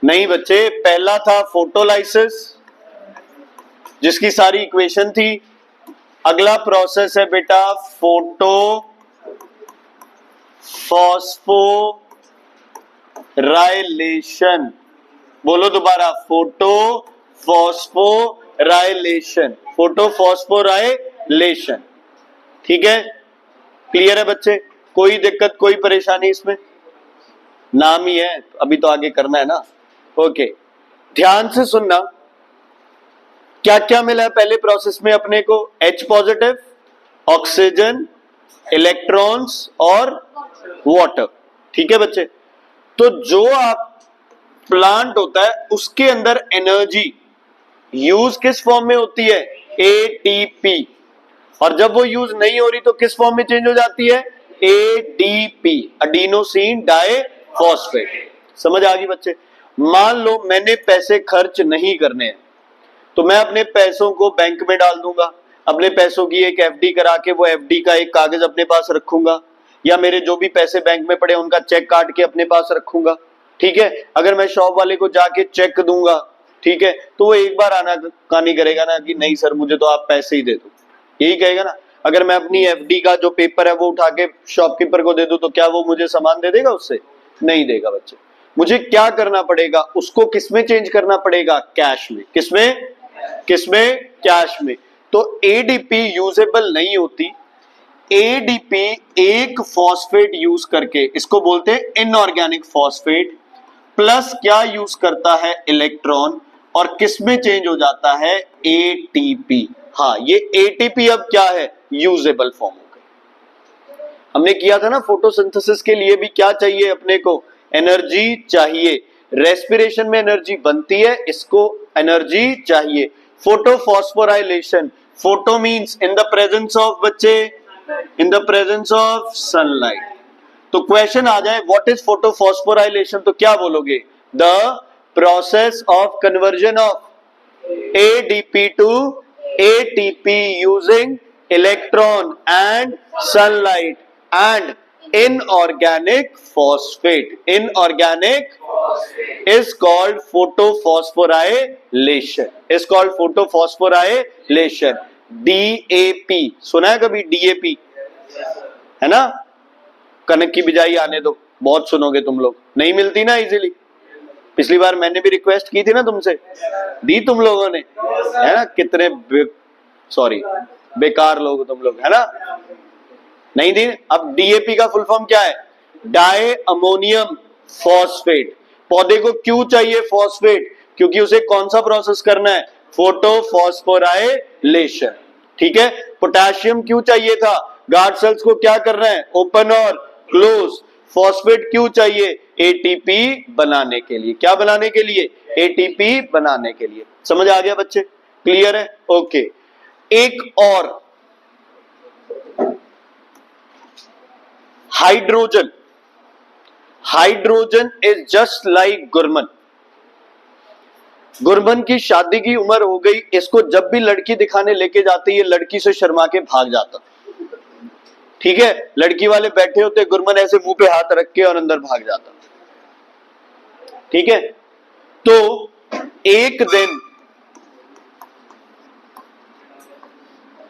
नहीं बच्चे, पहला था फोटोलाइसिस जिसकी सारी इक्वेशन थी। अगला प्रोसेस है बेटा फोटो फॉस्फोराइलेशन। बोलो दोबारा, फोटो फॉस्फोराइलेशन, फोटो फॉस्फोराइलेशन। ठीक है, क्लियर है बच्चे? कोई दिक्कत कोई परेशानी इसमें? नाम ही है, अभी तो आगे करना है ना। ओके, ध्यान से सुनना, क्या क्या मिला है पहले प्रोसेस में अपने को? H पॉजिटिव, ऑक्सीजन, इलेक्ट्रॉन्स और वाटर। ठीक है बच्चे, तो जो आप प्लांट होता है उसके अंदर एनर्जी यूज किस फॉर्म में होती है? ATP। और जब वो यूज नहीं हो रही तो किस फॉर्म में चेंज हो जाती है? ADP, adenosine diphosphate. समझ आ गई बच्चे? मान लो मैंने पैसे खर्च नहीं करने हैं, तो मैं अपने पैसों को बैंक में डाल दूंगा, अपने पैसों की एक FD करा के वो FD का एक कागज अपने पास रखूंगा, या मेरे जो भी पैसे बैंक में पड़े उनका चेक काट के अपने पास रखूंगा। ठीक है, अगर मैं शॉप वाले को जाके चेक दूंगा, ठीक है, तो वो एक बार आना कहानी करेगा ना कि नहीं सर मुझे तो आप पैसे ही दे दो, यही कहेगा ना। अगर मैं अपनी FD का जो पेपर है वो उठा के शॉपकीपर को दे दूं तो क्या वो मुझे सामान दे देगा? उससे नहीं देगा बच्चे। मुझे क्या करना पड़ेगा? उसको किसमें चेंज करना पड़ेगा? कैश में। किसमें? किसमें? कैश में। तो ADP यूजेबल नहीं होती। ADP एक फॉस्फेट यूज करके, इसको बोलते हैं इनऑर्गेनिक फॉस्फेट, प्लस क्या यूज करता है? इलेक्ट्रॉन, और किसमें चेंज हो जाता है? ATP। हाँ, ये ATP अब क्या है? यूजेबल फॉर्म हो गई। हमने किया था ना फोटोसिंथेसिस के लिए भी क्या चाहिए अपने को? एनर्जी चाहिए। रेस्पिरेशन में एनर्जी बनती है, इसको एनर्जी चाहिए। Photophosphorylation, photo means in the presence of बच्चे, in the presence of sunlight. तो क्वेश्चन आ जाए व्हाट इज फोटोफॉस्फोराइलेशन, तो क्या बोलोगे? The process of conversion of ADP to ATP using electron and sunlight and inorganic phosphate. Inorganic is called photophosphorylation. Is called photophosphorylation. DAP सुना है कभी? DAP है ना? कनक की बिजाई आने दो, बहुत सुनोगे तुम लोग, नहीं मिलती ना इजीली। पिछली बार मैंने भी रिक्वेस्ट की थी ना तुमसे, दी तुम लोगों ने, है ना? कितने बेकार लोग तुम लोग, है ना? नहीं दी। अब DAP का फुल फॉर्म क्या है? Di ammonium phosphate. पौधे को क्यों चाहिए फॉस्फेट? क्योंकि उसे कौन सा प्रोसेस करना है? फोटोफॉस्फोराइलेशन। ठीक है। पोटेशियम क्यों चाहिए था? गार्ड सेल्स को क्या करना है? ओपन और क्लोज। फॉस्फेट क्यों चाहिए? ATP बनाने के लिए। क्या बनाने के लिए? ATP बनाने के लिए। समझ आ गया बच्चे? क्लियर है? ओके। एक और, hydrogen. Hydrogen is just like Gurman. Gurman की शादी की उम्र हो गई, इसको जब भी लड़की दिखाने लेके जाती है लड़की से शर्मा के भाग जाता। ठीक है, लड़की वाले बैठे होते, गुरमन ऐसे मुंह पे हाथ रख के और अंदर भाग जाता। ठीक है, तो एक दिन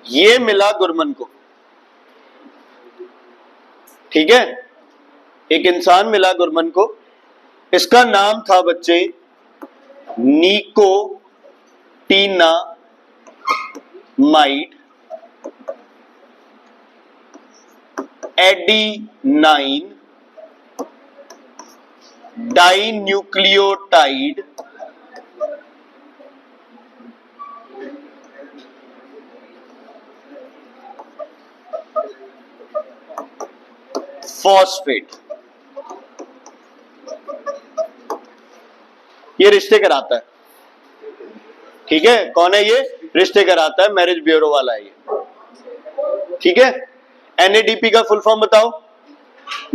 ये मिला गुरमन को। ठीक है, एक इंसान मिला गुरमन को, इसका नाम था बच्चे निकोटीनामाइड एडेनाइन डाइन्यूक्लियोटाइड फॉस्फेट। ये रिश्ते कराता है। ठीक है, कौन है ये? रिश्ते कराता है, मैरिज ब्यूरो वाला है ये। ठीक है, NADP का फुल फॉर्म बताओ?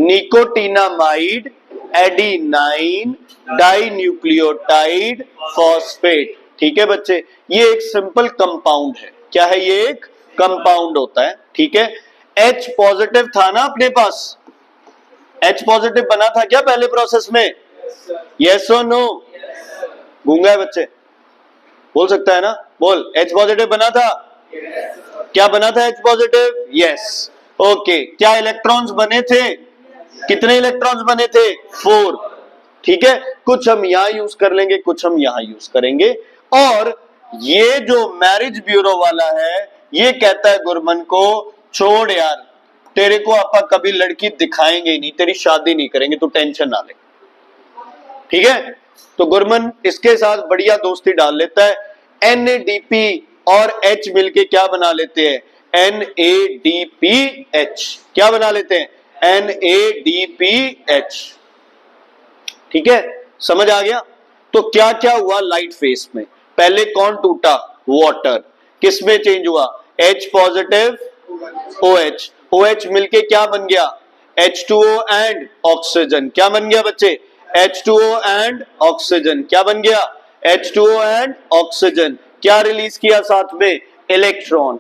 Nicotinamide adenine dinucleotide phosphate. ठीक है बच्चे, ये एक सिंपल कंपाउंड है। क्या है? ये एक कंपाउंड होता है। ठीक है, H पॉजिटिव था ना अपने पास? H पॉजिटिव बना था क्या पहले प्रोसेस में? यस और नो? गूंगा है बच्चे, बोल सकता है ना? बोल, H पॉजिटिव बना था? क्या बना था H पॉजिटिव? यस। ओके, क्या इलेक्ट्रॉन्स बने थे? कितने इलेक्ट्रॉन्स बने थे? 4। ठीक है, कुछ हम यहां यूज कर लेंगे, कुछ हम यहां यूज करेंगे। और ये जो मैरिज ब्यूरो वाला है, ये कहता है गुरमन को, छोड़ यार, तेरे को आपा कभी लड़की दिखाएंगे ही नहीं, तेरी शादी नहीं करेंगे, तू टेंशन ना ले। ठीक है, तो गुरमन इसके साथ बढ़िया दोस्ती डाल लेता है। NADP और H मिलके क्या बना लेते हैं? NADPH। क्या बना लेते हैं? NADPH। ठीक है, समझ आ गया? तो क्या क्या हुआ लाइट फेस में? पहले कौन टूटा? वाटर। किसमें चेंज हुआ? H positive OH। OH मिलके क्या बन गया? H2O and oxygen. क्या बन गया बच्चे? H2O and oxygen. क्या बन गया? H2O and oxygen. क्या रिलीज किया साथ में? इलेक्ट्रॉन।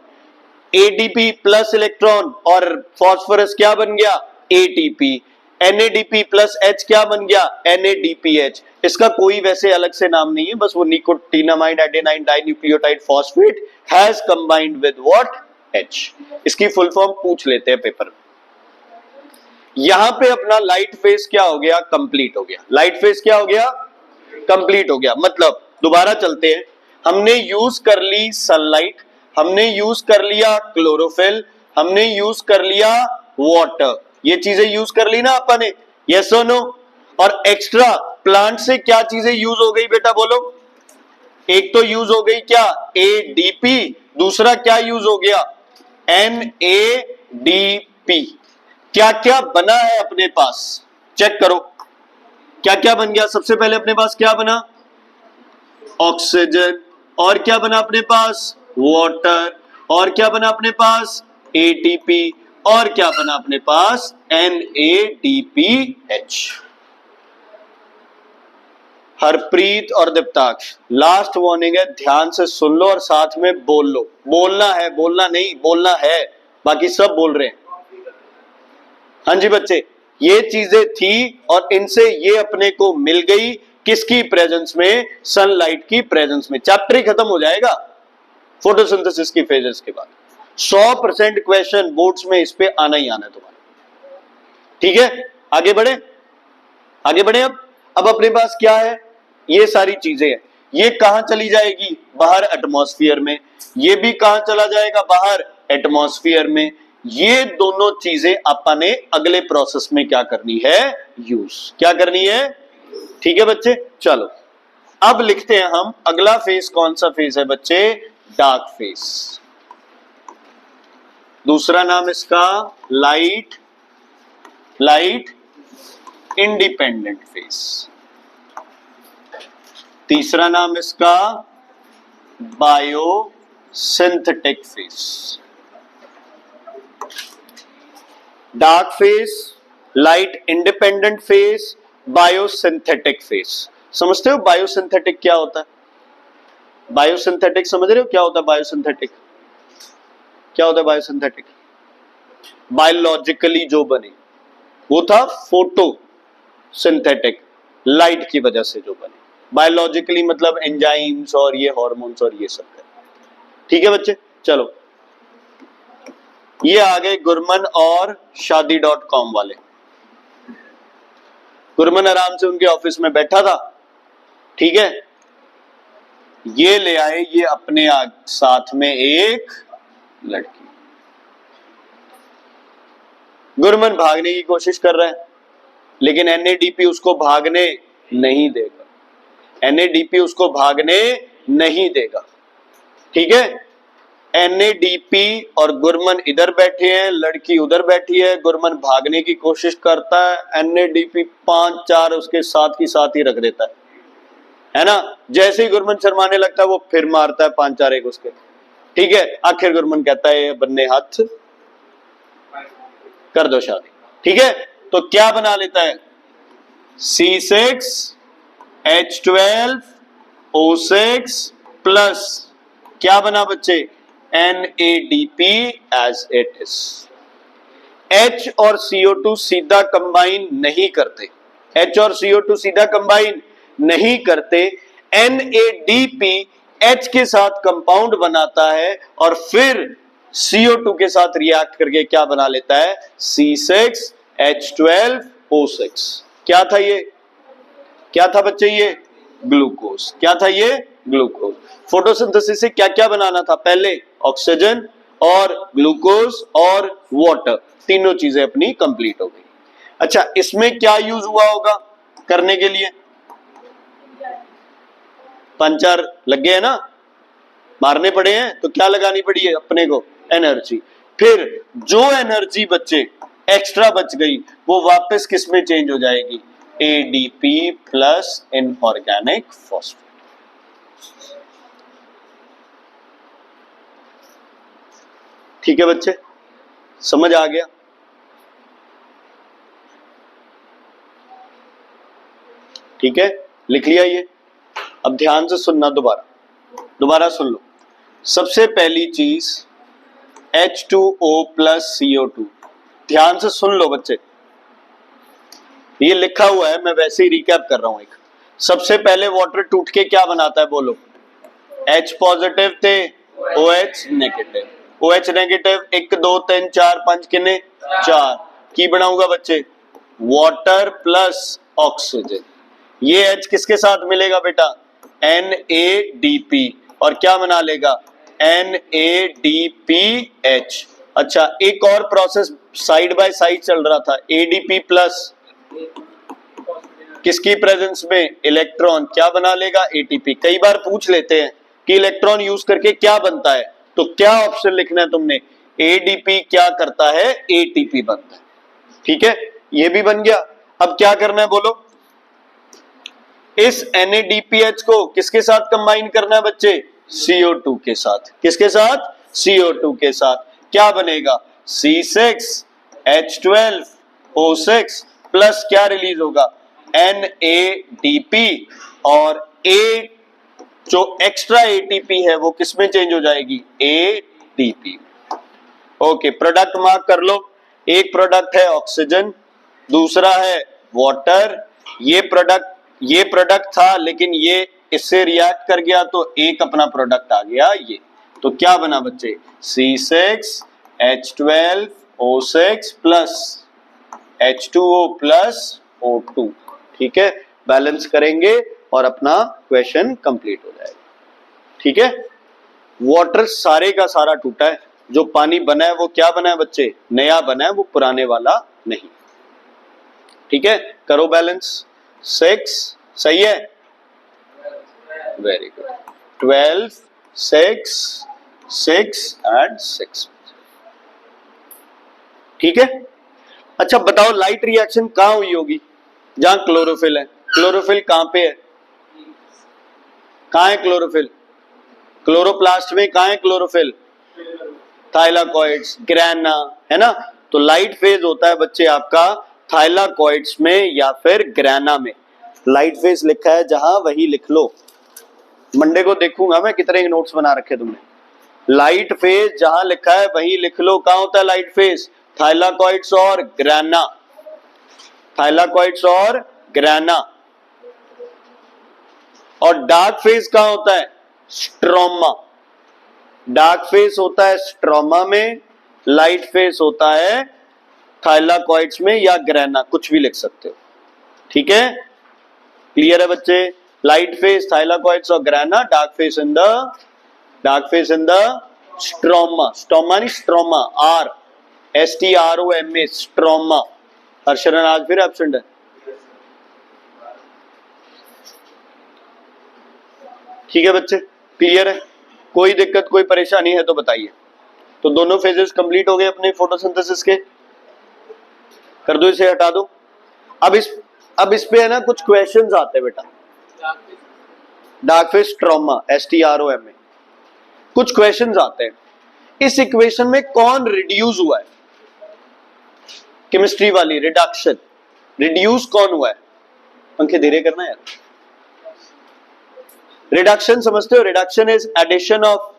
ADP प्लस इलेक्ट्रॉन और फास्फोरस क्या बन गया? ATP। NADP प्लस H क्या बन गया? NADPH। इसका कोई वैसे अलग से नाम नहीं है, बस वो nicotinamide adenine dinucleotide phosphate has combined with what? H। इसकी फुल फॉर्म पूछ लेते हैं पेपर में। यहां पे अपना लाइट फेस क्या हो गया? कंप्लीट हो गया। लाइट फेस क्या हो गया? कंप्लीट हो गया। मतलब दोबारा चलते हैं, हमने यूज कर ली सनलाइट, हमने यूज कर लिया क्लोरोफिल, हमने यूज कर लिया वाटर, ये चीजें यूज कर ली ना अपन ने? यस और नो? और एक्स्ट्रा प्लांट से क्या चीजें यूज हो गई बेटा, बोलो? एक तो यूज हो गई क्या? ADP। दूसरा क्या यूज हो गया? NADP। क्या क्या बना है अपने पास? चेक करो, क्या क्या बन गया? सबसे पहले अपने पास क्या बना? ऑक्सीजन। और क्या बना अपने पास? वाटर। और क्या बना अपने पास? ATP। और क्या बना अपने पास? NADPH। हरप्रीत और दीप्ताक्ष, लास्ट वार्निंग है, ध्यान से सुन लो और साथ में बोल लो। बोलना है, बोलना नहीं, बोलना है, बाकी सब बोल रहे हैं। हाँ जी बच्चे, ये चीजें थी और इनसे ये अपने को मिल गई, किसकी प्रेजेंस में? सनलाइट की प्रेजेंस में। चैप्टर ही खत्म हो जाएगा फोटोसिंथेसिस की फेजेस के बाद। 100% क्वेश्चन बोर्ड्स में इस पे आना ही आना है तुम्हारे। ठीक है, आगे बढ़े, आगे बढ़े। अब अपने पास क्या है? ये सारी चीजें हैं। ये कहां चली जाएगी? बाहर एटमॉस्फेयर में। ये भी कहां चला जाएगा? बाहर एटमॉस्फेयर में। ये दोनों चीजें अपन ने अगले प्रोसेस में क्या करनी है? यूज। क्या करनी है? ठीक है बच्चे, चलो अब लिखते हैं हम अगला फेज। कौन सा फेज है बच्चे? Dark phase. दूसरा नाम इसका लाइट इंडिपेंडेंट फेज। तीसरा नाम इसका biosynthetic phase. Dark phase, light independent phase, biosynthetic phase. समझते हो बायोसिंथेटिक क्या होता है? बायोसिंथेटिक समझ रहे हो क्या होता है? बायोसिंथेटिक क्या होता है? बायोसिंथेटिक बायोलॉजिकली जो बने, वो था फोटो सिंथेटिक, लाइट की वजह से जो बने। बायोलॉजिकली मतलब एंजाइम्स और ये हार्मोन्स और ये सब। ठीक है बच्चे, चलो ये आ गए गुरमन और शादी.com वाले। गुरमन आराम से उनके ऑफिस में बैठा था, ठीक है, ये ले आए ये अपने साथ में एक लड़की। गुरमन भागने की कोशिश कर रहा है, लेकिन NADP उसको भागने नहीं देगा। NADP उसको भागने नहीं देगा। ठीक है, NADP और गुरमन इधर बैठे हैं, लड़की उधर बैठी है। गुरमन भागने की कोशिश करता है, NADP 5-4 उसके साथ ही रख देता है ना। जैसे ही गुरमन शर्माने लगता है, वो फिर मारता है 5-4 एक उसके। ठीक है, आखिर गुरमन कहता है बन्ने हाथ कर दो शादी। ठीक है, तो क्या बना लेता है? C6H12O6 प्लस क्या बना बच्चे? NADP as it is। H और CO2 सीधा कंबाइन नहीं करते, H और CO2 सीधा कंबाइन नहीं करते, NADP H के साथ कंपाउंड बनाता है और फिर CO2 के साथ रिएक्ट करके क्या बना लेता है, C6H12O6। क्या था ये, क्या था बच्चे ये, ग्लूकोज। क्या था ये, ग्लूकोज। फोटोसिंथेसिस से क्या क्या बनाना था, पहले ऑक्सीजन और ग्लूकोज और वाटर, तीनों चीजें अपनी कंप्लीट हो गई। अच्छा, इसमें क्या यूज हुआ होगा करने के लिए, पंचर लग गए ना, मारने पड़े हैं, तो क्या लगानी पड़ी है अपने को, एनर्जी। फिर जो एनर्जी बच्चे एक्स्ट्रा बच गई वो वापस किस में चेंज हो जाएगी, ADP प्लस इनऑर्गेनिक फॉस्फेट। ठीक है बच्चे, समझ आ गया। ठीक है, लिख लिया ये। अब ध्यान से सुनना, दोबारा सुन लो। सबसे पहली चीज H2O प्लस CO2, ध्यान से सुन लो बच्चे, ये लिखा हुआ है, मैं वैसे ही रिकैप कर रहा हूं। एक सबसे पहले वाटर टूट के क्या बनाता है, बोलो, H पॉजिटिव थे, OH नेगेटिव, OH नेगेटिव 1 2 3 4 5 कितने, 4 की बनाऊंगा बच्चे, वाटर प्लस ऑक्सीजन। ये H किसके साथ मिलेगा बेटा, NADP, और क्या बना लेगा, NADPH। अच्छा, एक और प्रोसेस साइड बाय साइड चल रहा था, ADP प्लस किसकी प्रेजेंस में, इलेक्ट्रॉन, क्या बना लेगा, ATP। कई बार पूछ लेते हैं कि इलेक्ट्रॉन यूज करके क्या बनता है, तो क्या ऑप्शन लिखना है तुमने, ADP क्या करता है, ATP बनता है। ठीक है, ये भी बन गया। अब क्या करना है बोलो, इस NADPH को किसके साथ कंबाइन करना है बच्चे, CO2 के साथ। किसके साथ, CO2 के साथ। क्या बनेगा, C6H12O6 प्लस क्या रिलीज होगा, NADP, और A जो एक्स्ट्रा ATP है वो किसमें चेंज हो जाएगी, ADP। ओके, प्रोडक्ट मार्क कर लो। एक प्रोडक्ट है ऑक्सीजन, दूसरा है वाटर। ये प्रोडक्ट था लेकिन ये इससे रिएक्ट कर गया तो एक अपना प्रोडक्ट आ गया ये, तो क्या बना बच्चे, C6H12O6 plus H2O plus O2। ठीक है, बैलेंस करेंगे और अपना क्वेश्चन कंप्लीट हो जाएगा। ठीक है, वाटर सारे का सारा टूटा है, जो पानी बना है वो क्या बना है बच्चे, नया बना है, वो पुराने वाला नहीं। ठीक है, करो बैलेंस। 6 सही है, वेरी गुड। 12 6 6 एंड 6। ठीक है, अच्छा बताओ, लाइट रिएक्शन कहां हुई होगी, जहां क्लोरोफिल है। क्लोरोफिल कहां पे है, कहां है क्लोरोफिल, क्लोरोप्लास्ट में कहां है क्लोरोफिल, थाइलाकॉइड्स, ग्रैना, है ना। तो लाइट फेज होता है बच्चे आपका थाइलाकॉइड्स में या फिर ग्रैना में। लाइट फेज लिखा है जहां, वही लिख लो। मंडे को देखूंगा मैं कितने नोट्स बना रखे तुमने। लाइट फेज जहां लिखा है वही लिख लो। कहां होता है लाइट फेज, थाइलाकॉइड्स और ग्रैना, थाइलाकॉइड्स और ग्रैना। और डार्क फेज कहां होता है, स्ट्रोमा। डार्क फेज होता है स्ट्रोमा में, लाइट फेज होता है थाइलाकॉइड्स में या ग्रैना, कुछ भी लिख सकते हो। ठीक है, क्लियर है बच्चे। लाइट फेज थाइलाकॉइड्स और grana, dark phase in the stroma. Stroma नहीं, स्ट्रोमा, STROMA, स्ट्रोमा। हर्षरण आज फिर एब्सेंट है। ठीक है बच्चे, क्लियर है, कोई दिक्कत कोई परेशानी है तो बताइए। तो दोनों फेजेस कंप्लीट हो गए अपने फोटोसिंथेसिस के, कर दो, इसे हटा दो। अब इस पे है ना कुछ क्वेश्चंस आते हैं बेटा। डार्क फेज स्ट्रोमा, STROMA, कुछ क्वेश्चंस आते हैं। इस इक्वेशन में कौन रिड्यूस हुआ है, केमिस्ट्री वाली रिडक्शन, रिड्यूस कौन हुआ है, पंखे धीरे करना यार। रिडक्शन समझते हो, reduction is addition of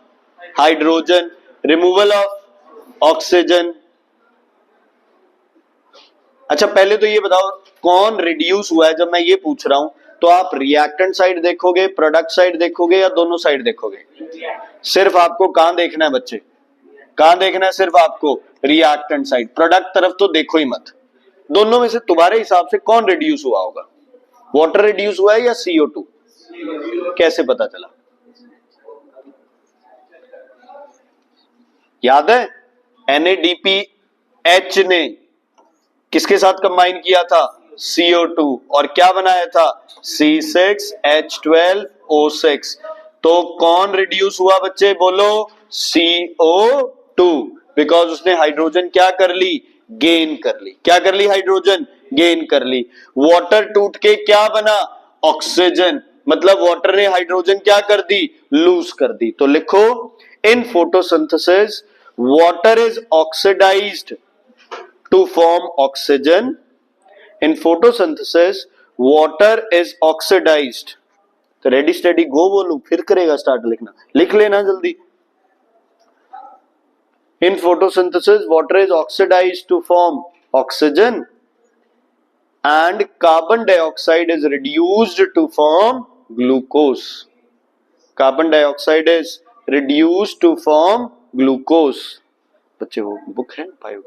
hydrogen, removal of oxygen. अच्छा पहले तो ये बताओ, कौन रिड्यूस हुआ है, जब मैं ये पूछ रहा हूं तो आप रिएक्टेंट साइड देखोगे, प्रोडक्ट साइड देखोगे या दोनों साइड देखोगे? सिर्फ आपको कहां देखना है बच्चे, कहां देखना है? सिर्फ आपको रिएक्टेंट साइड, प्रोडक्ट तरफ तो देखो ही मत। दोनों में से तुम्हारे हिसाब से कौन रिड्यूस हुआ होगा? वाटर रिड्यूस हुआ है या CO2? कैसे पता चला? याद है NADPH ने किसके साथ कंबाइन किया था? CO2, और क्या बनाया था? C6H12O6। तो कौन रिड्यूस हुआ बच्चे, बोलो? CO2, बिकॉज उसने हाइड्रोजन क्या कर ली? गेन कर ली। क्या कर ली? हाइड्रोजन गेन कर ली। वाटर टूट के क्या बना? ऑक्सीजन, मतलब वाटर ने हाइड्रोजन क्या कर दी? लूज कर दी। तो लिखो, in photosynthesis water is oxidized to form oxygen. In photosynthesis water is oxidized। तो रेडी स्टडी गो बोलूं, फिर करेगा स्टार्ट लिखना, लिख लेना जल्दी। In photosynthesis water is oxidized to form oxygen and carbon dioxide is reduced to form glucose। Carbon dioxide is reduced to form glucose। बच्चे वो बुक है बायो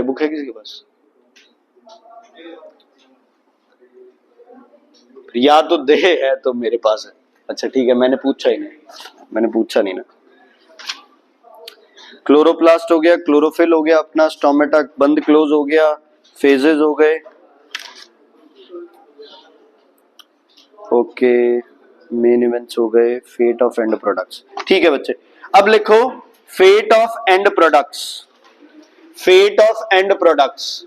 बुक है किसी के पास? या तो दे, है तो मेरे पास है। अच्छा ठीक है, मैंने पूछा नहीं ना। क्लोरोप्लास्ट हो गया, क्लोरोफिल हो गया, अपना स्टोमेटा बंद क्लोज हो गया, फेजेस हो गए, ओके, मेन इवेंट्स हो गए, फेट ऑफ एंड प्रोडक्ट्स। ठीक है बच्चे, अब लिखो fate of end products. Fate of end products,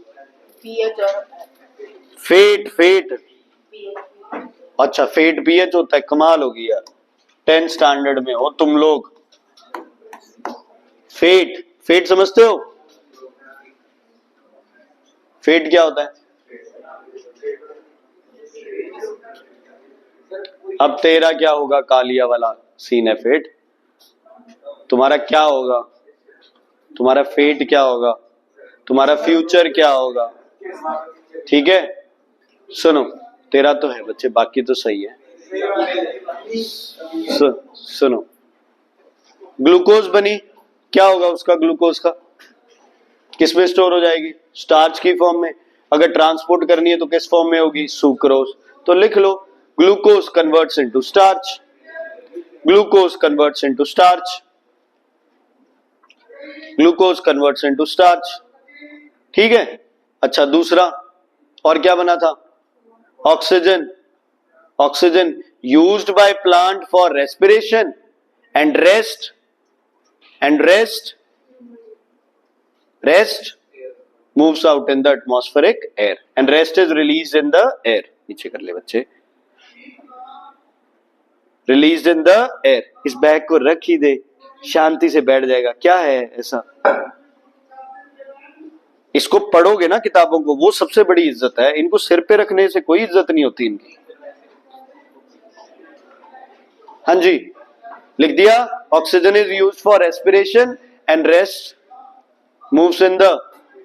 fate अच्छा, फेट पीएच होता है, कमाल होगी यार, 10th स्टैंडर्ड में हो तुम लोग। फेट समझते हो? फेट क्या होता है? अब तेरा क्या होगा? कालिया वाला सीन है फेट। तुम्हारा क्या होगा? तुम्हारा फेट क्या होगा? तुम्हारा फ्यूचर क्या होगा? ठीक है, सुनो, तेरा तो है बच्चे, बाकी तो सही है। सुनो, ग्लूकोज बनी, क्या होगा उसका? ग्लूकोज का किस में स्टोर हो जाएगी? स्टार्च की फॉर्म में। अगर ट्रांसपोर्ट करनी है तो किस फॉर्म में होगी? सुक्रोज। तो लिख लो, glucose converts into starch, glucose converts into starch, glucose converts into starch. ठीक है, अच्छा दूसरा और क्या बना था? Oxygen. Oxygen used by plant for respiration and rest moves out in the atmospheric air and rest is released in the air। नीचे कर ले बच्चे, released in the air। इस बैग को रख ही दे, शांति से बैठ जाएगा। क्या है ऐसा? इसको पढ़ोगे ना किताबों को, वो सबसे बड़ी इज्जत है। इनको सिर पे रखने से कोई इज्जत नहीं होती इनकी। हाँ जी, लिख दिया, oxygen is used for respiration and rest moves in the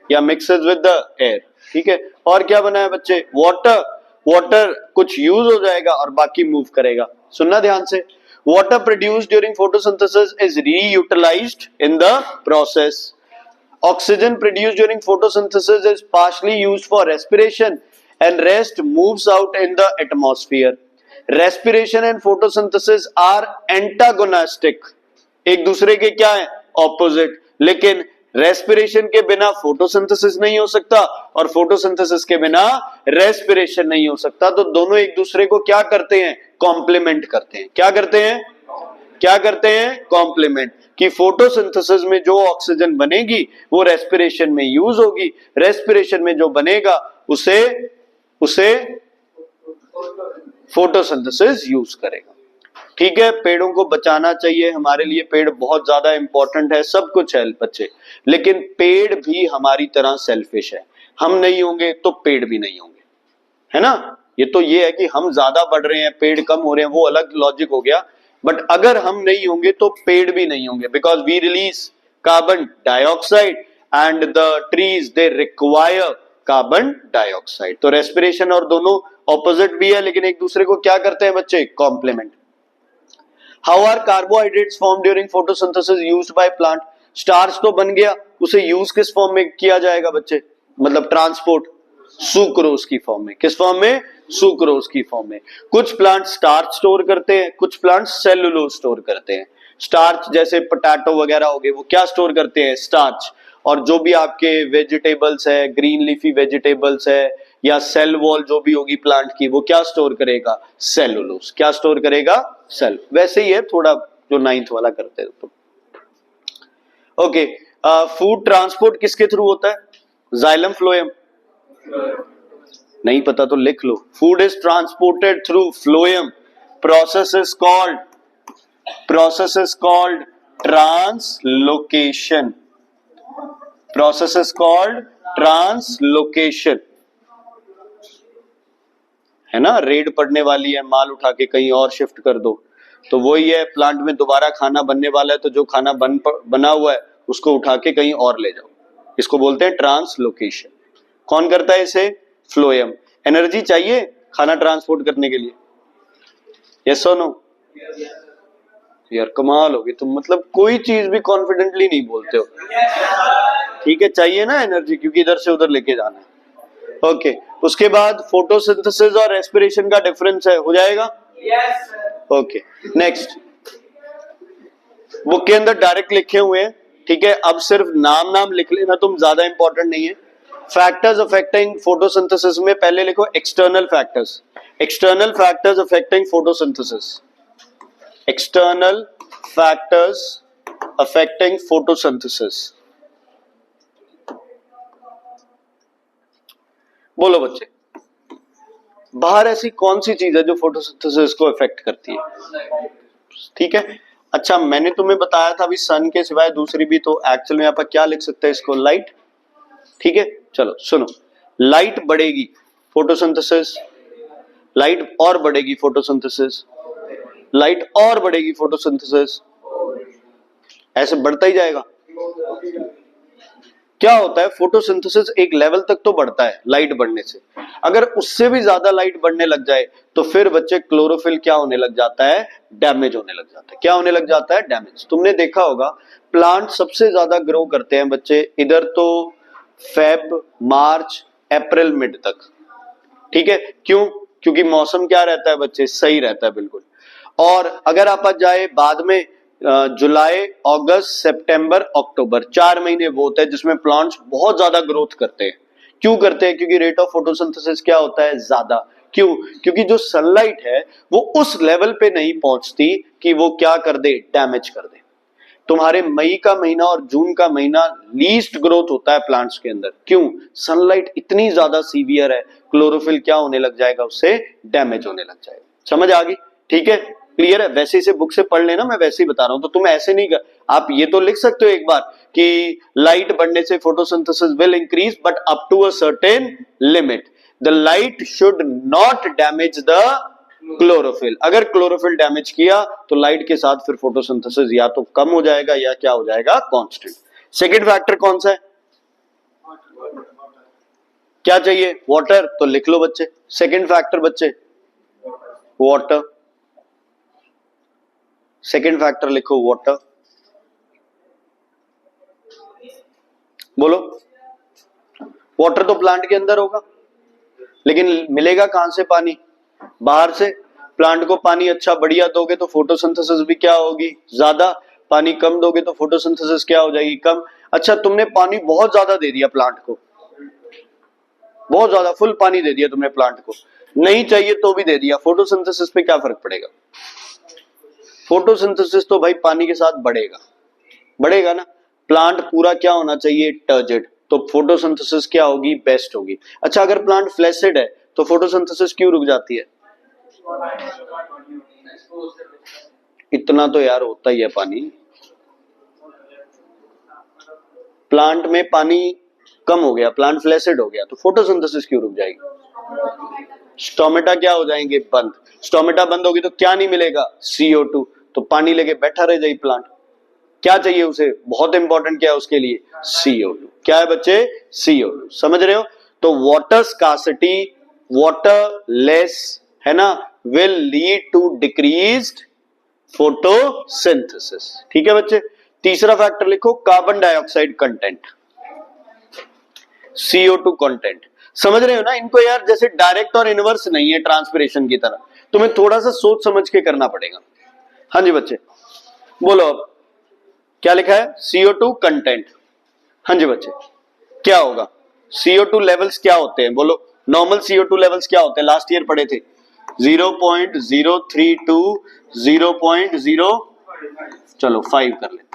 या मिक्सेस विद द एयर। ठीक है, और क्या बना है बच्चे? वाटर कुछ यूज हो जाएगा और बाकी मूव करेगा। सुनना ध्यान से, water produced during photosynthesis is reutilised in the process। Oxygen produced during photosynthesis is partially used for respiration and rest moves out in the atmosphere। Respiration and photosynthesis are antagonistic, एक दूसरे के क्या है? Opposite. लेकिन respiration के बिना photosynthesis नहीं हो सकता और फोटोसिंथेसिस के बिना रेस्पिरेशन नहीं हो सकता। तो दोनों एक दूसरे को क्या करते हैं? कॉम्प्लीमेंट करते हैं। क्या करते हैं? क्या करते हैं? कॉम्प्लीमेंट। कि फोटोसिंथेसिस में जो ऑक्सीजन बनेगी वो रेस्पिरेशन में यूज होगी, रेस्पिरेशन में जो बनेगा उसे फोटोसिंथेसिस यूज करेगा। ठीक है, पेड़ों को बचाना चाहिए, हमारे लिए पेड़ बहुत ज्यादा इंपॉर्टेंट है, सब कुछ है बच्चे, लेकिन पेड़ भी हमारी तरह सेल्फिश है। हम नहीं होंगे तो पेड़ भी नहीं होंगे, है ना? ये है कि हम ज्यादा बढ़ रहे हैं, पेड़ कम हो रहे हैं, वो अलग लॉजिक हो गया। बट अगर हम नहीं होंगे तो पेड़ भी नहीं होंगे, because we release carbon dioxide and the trees they require carbon dioxide. तो रेस्पिरेशन और दोनों ऑपोजिट भी है, लेकिन एक दूसरे को क्या करते हैं बच्चे, complement. How are carbohydrates form during photosynthesis used by plant. Starch तो बन गया, उसे यूज किस फॉर्म में किया जाएगा बच्चे, मतलब ट्रांसपोर्ट, सुक्रोज की फॉर्म में। किस फॉर्म में, सुक्रोज की फॉर्म में। कुछ प्लांट स्टार्च स्टोर करते हैं, कुछ प्लांट सेलुलोज स्टोर करते हैं। स्टार्च जैसे पोटैटो वगैरह हो गए, वो क्या स्टोर करते हैं, स्टार्च। और जो भी आपके वेजिटेबल्स है, ग्रीन लीफी वेजिटेबल्स है, या सेल वॉल जो भी होगी प्लांट की, वो क्या स्टोर करेगा, सेलुलोज। क्या स्टोर करेगा, सेल। वैसे ही है थोड़ा जो 9th वाला करते हैं। तो ओके, फूड ट्रांसपोर्ट किसके थ्रू होता है, जाइलम फ्लोएम। नहीं पता तो लिख लो, food is transported through phloem. Process is called translocation. Process is called translocation, है ना। रेड पड़ने वाली है, माल उठा के कहीं और शिफ्ट कर दो, तो वही है, प्लांट में दोबारा खाना बनने वाला है, तो जो खाना बना हुआ है उसको उठा के कहीं और ले जाओ, इसको बोलते हैं ट्रांसलोकेशन। कौन करता है इसे, फ्लोएम। एनर्जी चाहिए खाना ट्रांसपोर्ट करने के लिए, यस और नो। यार कमाल होगी तुम, मतलब कोई चीज भी कॉन्फिडेंटली नहीं बोलते हो। ठीक है, चाहिए ना एनर्जी, क्योंकि इधर से उधर लेके जाना है। ओके, उसके बाद फोटोसिंथेसिस और रेस्पिरेशन का डिफरेंस है, हो जाएगा। Okay, next. बुक के अंदर डायरेक्ट लिखे हुए हैं, ठीक है। अब सिर्फ नाम लिख लेना तुम, ज्यादा इंपॉर्टेंट नहीं है। फैक्टर्स अफेक्टिंग फोटोसिंथेसिस में पहले लिखो external factors. External factors affecting photosynthesis. External factors affecting photosynthesis. बोलो बच्चे, बाहर ऐसी कौन सी चीज है जो फोटोसिंथेसिस को अफेक्ट करती है, ठीक है। अच्छा, मैंने तुम्हें बताया था अभी सन के सिवाय दूसरी भी, तो एक्चुअल में यहाँ पर क्या लिख सकते हैं इसको, लाइट। ठीक है, चलो सुनो, लाइट बढ़ेगी फोटोसिंथेसिस, लाइट और बढ़ेगी फोटोसिंथेसिस, लाइट और बढ़ेगी फोटोसिंथेसिस, ऐसे बढ़ता ही जाएगा। क्या होता है, फोटोसिंथेसिस एक लेवल तक तो बढ़ता है लाइट बढ़ने से, अगर उससे भी ज्यादा लाइट बढ़ने लग जाए तो फिर बच्चे क्लोरोफिल क्या होने लग जाता है, डैमेज होने लग जाता है। क्या होने लग जाता है, डैमेज। तुमने देखा होगा प्लांट सबसे ज्यादा ग्रो करते हैं बच्चे इधर तो फेब, मार्च, अप्रैल मिड तक, ठीक है। क्यों, क्योंकि मौसम क्या रहता है बच्चे, सही रहता है बिल्कुल। और अगर आप जाए बाद में जुलाई, अगस्त, सितंबर, अक्टूबर, 4 महीने वो होते हैं जिसमें प्लांट्स बहुत ज्यादा ग्रोथ करते हैं। क्यों करते हैं, क्योंकि रेट ऑफ फोटोसिंथेसिस क्या होता है, ज्यादा। क्यों, क्योंकि जो सनलाइट है वो उस लेवल पे नहीं पहुंचती कि वो क्या कर दे, डैमेज कर दे। तुम्हारे मई का महीना और जून का महीना लीस्ट ग्रोथ होता है प्लांट्स के अंदर। क्यों, सनलाइट इतनी ज्यादा सीवियर है, क्लोरोफिल क्या होने लग जाएगा, उससे डैमेज होने लग जाएगा। समझ आ गई, ठीक है, क्लियर है। वैसे इसे बुक से पढ़ लेना, मैं वैसे ही बता रहा हूं, तो तुम ऐसे नहीं कर, आप ये तो लिख सकते हो एक बार कि लाइट बढ़ने से photosynthesis will increase but up to a certain limit, the light should not damage the chlorophyll. अगर क्लोरोफिल डैमेज किया तो लाइट के साथ फिर फोटोसिंथेसिस या तो कम हो जाएगा या क्या हो जाएगा, कांस्टेंट। सेकंड फैक्टर कौन सा है, क्या चाहिए, वाटर, तो लिख लो बच्चे सेकंड फैक्टर, बच्चे वाटर। सेकंड फैक्टर लिखो वाटर। बोलो, वाटर तो प्लांट के अंदर होगा, लेकिन मिलेगा कहां से पानी, बाहर से। प्लांट को पानी अच्छा बढ़िया दोगे तो फोटोसिंथेसिस भी क्या होगी, ज्यादा। पानी कम दोगे तो फोटोसिंथेसिस क्या हो जाएगी, कम। अच्छा, तुमने पानी बहुत ज्यादा दे दिया प्लांट को, बहुत ज्यादा फुल पानी दे दिया तुमने प्लांट को, नहीं चाहिए तो भी दे दिया, फोटोसिंथेसिस पे क्या फर्क पड़ेगा। फोटोसिंथेसिस तो भाई पानी के साथ बढ़ेगा, बढ़ेगा ना। प्लांट पूरा क्या होना चाहिए, टर्जिड, तो फोटोसिंथेसिस क्या होगी, बेस्ट होगी। अच्छा, अगर प्लांट फ्लैसिड है तो फोटोसिंथेसिस क्यों रुक जाती है, इतना तो यार होता ही है पानी। प्लांट में पानी कम हो गया, प्लांट फ्लैसिड हो गया, तो फोटोसिंथेसिस क्यों रुक जाएगी, स्टोमेटा क्या हो जाएंगे, बंद। स्टोमेटा बंद होगी तो क्या नहीं मिलेगा, CO2, तो पानी लेके बैठा रह जाए प्लांट। क्या चाहिए उसे, बहुत इंपॉर्टेंट क्या है उसके लिए, CO2। क्या है बच्चे, CO2। समझ रहे हो? तो वाटर स्कार्सिटी, वाटर लेस, है ना, will lead to decreased photosynthesis. ठीक है बच्चे। तीसरा फैक्टर लिखो, carbon dioxide content, CO2 content. समझ रहे हो ना इनको यार, जैसे डायरेक्ट और इनवर्स नहीं है ट्रांसपिरेशन की तरह, तुम्हें थोड़ा सा सोच समझ के करना पड़ेगा। हाँ जी बच्चे, बोलो अब क्या लिखा है, CO2 कंटेंट। हाँ जी बच्चे, क्या होगा, CO2 लेवल्स क्या होते हैं, बोलो। नॉर्मल CO2 लेवल्स क्या होते हैं, लास्ट ईयर पढ़े थे, 0.032, 0.0, चलो 5 कर लेते हैं।